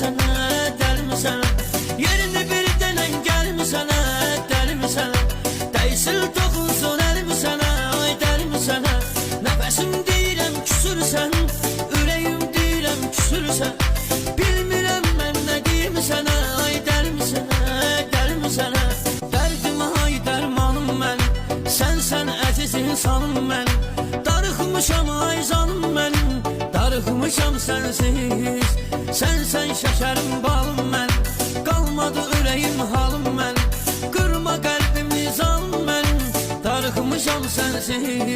sənə, dəlmi sənə? Yerini bir denən gəlmi sənə, dəlmi sənə? Dəysil toxunsun əlmi sənə, ay dəlmi sənə? Nəfəsim deyirəm küsürsən, ürəyim deyirəm küsürsən. Bilmirəm mən nə deyim sənə, ay dəlmi sənə, dəlmi sənə? Dərdim ay dərmanım mən, sənsən əziz insanım mən. Darıxmışam ay canım mən, darıxmışam sənsiz. Sənsən şəkərim balım mən, qalmadı ürəyim halım mən. Qırma qəlbimi zalım mən, darıxmışam sənsiz.